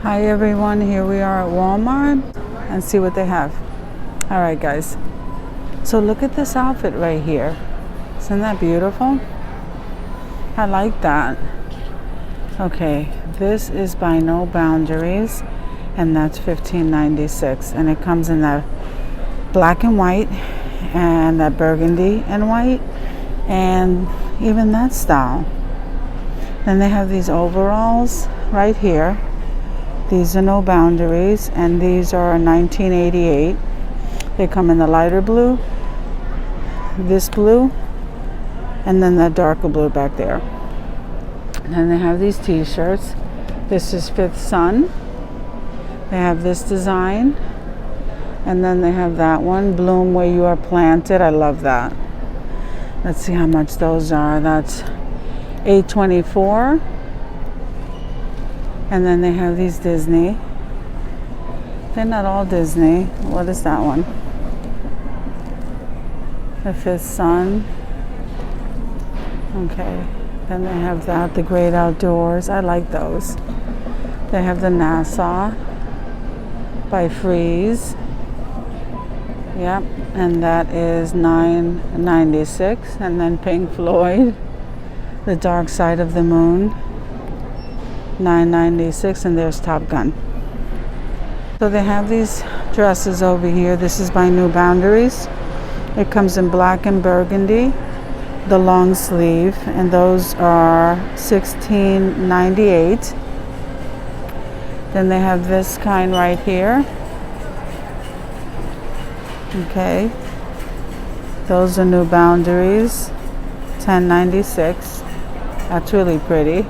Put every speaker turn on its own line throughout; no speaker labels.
Hi everyone, here we are at Walmart and see what they have. All right guys, so look at this outfit right here. Isn't that beautiful? I like that. Okay, this is by No Boundaries and that's $15.96, and it comes in that black and white and that burgundy and white and even that style. Then they have these overalls right here. These are No Boundaries, and these are $19.88. They come in the lighter blue, this blue, and then that darker blue back there. And then they have these t-shirts. This is Fifth Sun. They have this design, and then they have that one, Bloom Where You Are Planted. I love that. Let's see how much those are. That's $8.24. And then they have these Disney. They're not all Disney. What is that one? The Fifth Sun. Okay. Then they have that, the Great Outdoors. I like those. They have the Nassau by Freeze. Yep. And that is $9.96. And then Pink Floyd, The Dark Side of the Moon. $9.96, and there's Top Gun. So they have these dresses over here. This is by New Boundaries. It comes in black and burgundy, the long sleeve, and those are $16.98. Then they have this kind right here. Okay, those are New Boundaries, $10.96. That's really pretty.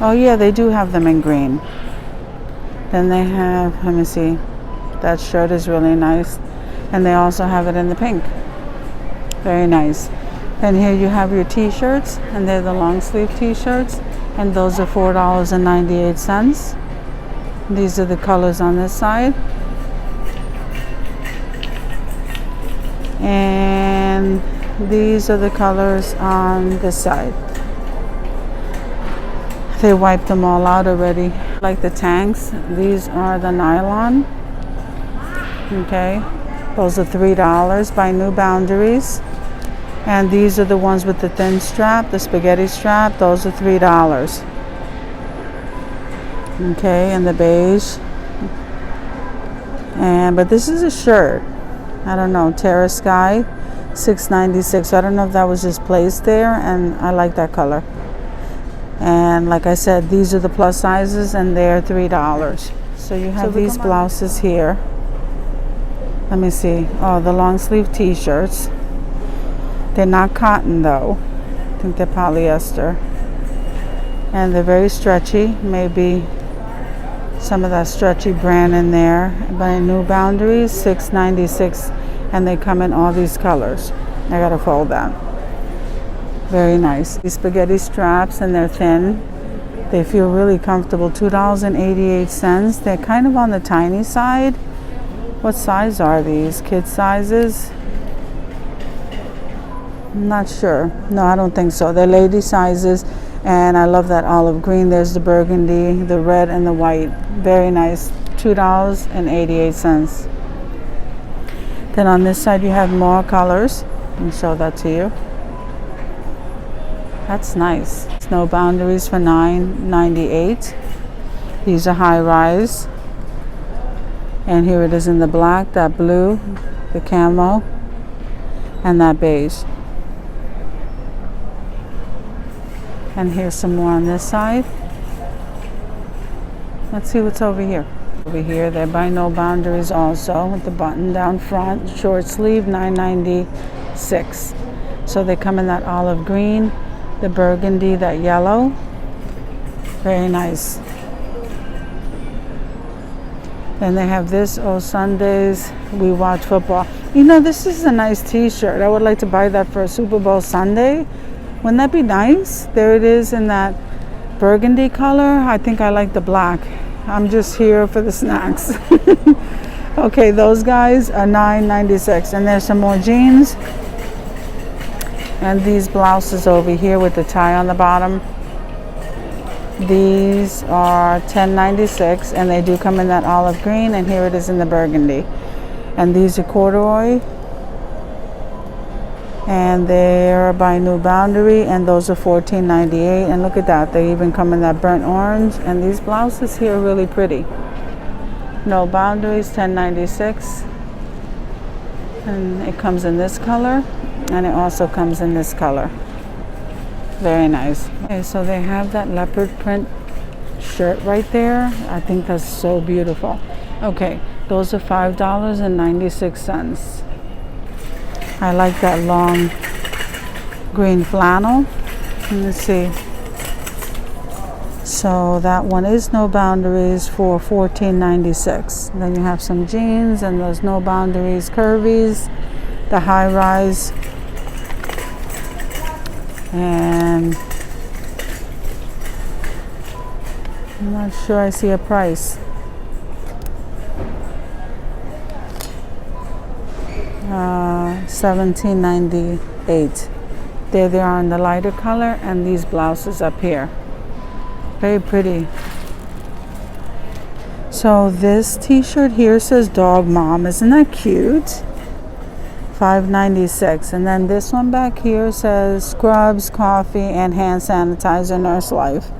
Oh yeah, they do have them in green. Then they have, let me see, that shirt is really nice. And they also have it in the pink. Very nice. And here you have your t-shirts, and they're the long sleeve t-shirts. And those are $4.98. These are the colors on this side. And these are the colors on this side. They wiped them all out already. Like the tanks, these are the nylon. Okay, those are $3 by New Boundaries. And these are the ones with the thin strap, the spaghetti strap. Those are $3. Okay, and the beige. But this is a shirt. I don't know, Terra Sky, $6.96. I don't know if that was just placed there, and I like that color. And like I said, these are the plus sizes, and they're $3. So you have these blouses here. Let me see. Oh, the long sleeve t-shirts. They're not cotton though. I think they're polyester. And they're very stretchy. Maybe some of that stretchy brand in there. By New Boundaries, $6.96. And they come in all these colors. I gotta fold that. Very nice. These spaghetti straps, and they're thin. They feel really comfortable. $2.88. They're kind of on the tiny side. What size are these? Kid sizes? I'm not sure. No, I don't think so. They're lady sizes, and I love that olive green. There's the burgundy, the red, and the white. Very nice. $2.88. Then on this side you have more colors. Let me show that to you. That's nice. No Boundaries for $9.98. These are high rise. And here it is in the black, that blue, the camo, and that beige. And here's some more on this side. Let's see what's over here. Over here, they're by No Boundaries also, with the button down front, short sleeve, $9.96. So they come in that olive green, the burgundy, that yellow. Very nice. Then they have this, Oh Sundays We Watch Football. You know, this is a nice t-shirt. I would like to buy that for a Super Bowl Sunday. Wouldn't that be nice? There it is in that burgundy color. I think I like the black. I'm just here for the snacks. Okay, those guys are $9.96. And there's some more jeans. And these blouses over here with the tie on the bottom. These are $10.96, and they do come in that olive green, and here it is in the burgundy. And these are corduroy, and they're by New Boundary, and those are $14.98. And look at that, they even come in that burnt orange. And these blouses here are really pretty. No Boundaries, $10.96, and it comes in this color, and it also comes in this color. Very nice. Okay, so they have that leopard print shirt right there. I think that's so beautiful. Okay, those are $5.96. I like that long green flannel. Let's see. So that one is No Boundaries for $14.96. Then you have some jeans and those No Boundaries curvies, the high rise. And I'm not sure I see a price. $17.98. There they are in the lighter color, and these blouses up here. Very pretty. So this t-shirt here says Dog Mom. Isn't that cute? $5.96. And then this one back here says Scrubs, Coffee, and Hand Sanitizer, Nurse Life.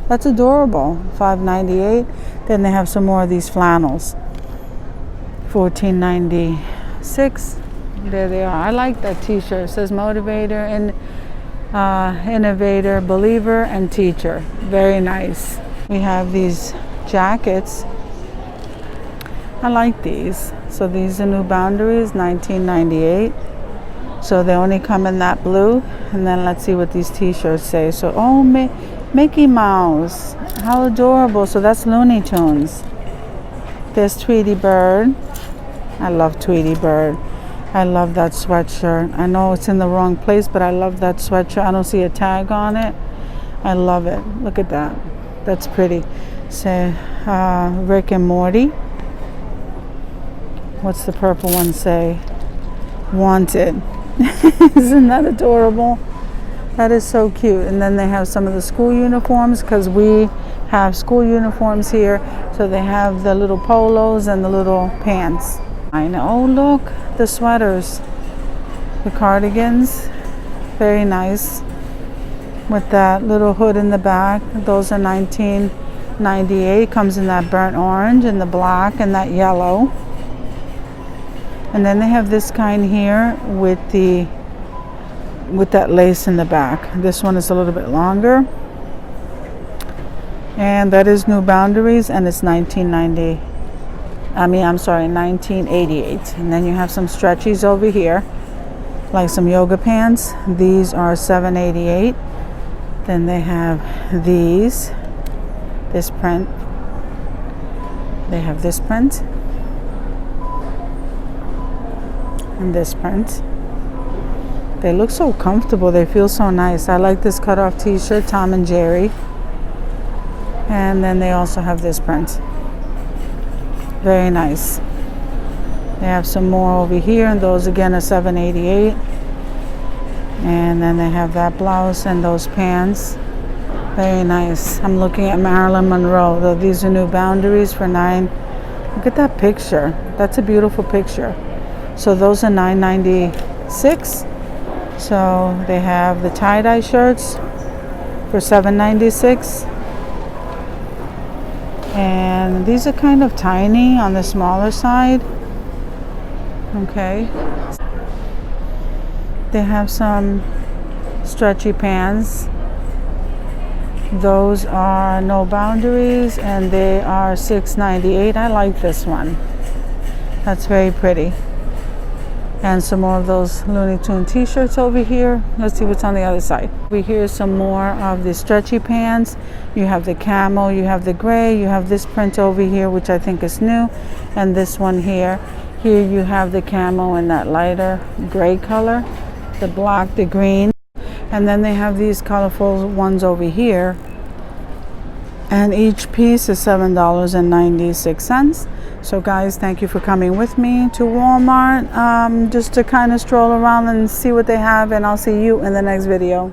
That's adorable. $5.98. Then they have some more of these flannels. $14.96. There they are. I like that t-shirt. It says Motivator and Innovator, Believer, and Teacher. Very nice. We have these jackets. I like these. So these are New Boundaries, $19.98. So they only come in that blue. And then let's see what these t-shirts say. So, oh, Mickey Mouse. How adorable. So that's Looney Tunes. There's Tweety Bird. I love Tweety Bird. I love that sweatshirt. I know it's in the wrong place, but I love that sweatshirt. I don't see a tag on it. I love it. Look at that. That's pretty. So, Rick and Morty. What's the purple one say? Wanted. Isn't that adorable? That is so cute. And then they have some of the school uniforms, because we have school uniforms here. So they have the little polos and the little pants. I know. Oh, look, the sweaters, the cardigans, very nice, with that little hood in the back. Those are $19.98. Comes in that burnt orange and the black and that yellow. And then they have this kind here with that lace in the back. This one is a little bit longer, and that is New Boundaries, and it's $19.88. And then you have some stretchies over here, like some yoga pants. These are $7.88. Then they have this print. They have this print and this print. They look so comfortable. They feel so nice. I like this cutoff t-shirt, Tom and Jerry. And then they also have this print. Very nice. They have some more over here, and those again are $7.88. And then they have that blouse and those pants. Very nice. I'm looking at Marilyn Monroe. Though these are New Boundaries for $9. Look at that picture. That's a beautiful picture. So those are $9.96. So they have the tie-dye shirts for $7.96. And these are kind of tiny on the smaller side. Okay. They have some stretchy pants. Those are No Boundaries, and they are $6.98. I like this one. That's very pretty. And some more of those Looney Tune t-shirts over here. Let's see what's on the other side. We hear some more of the stretchy pants. You have the camo, you have the gray, you have this print over here, which I think is new, and this one here. Here you have the camo in that lighter gray color, the black, the green, and then they have these colorful ones over here. And each piece is $7.96. So guys, thank you for coming with me to Walmart, just to kind of stroll around and see what they have, and I'll see you in the next video.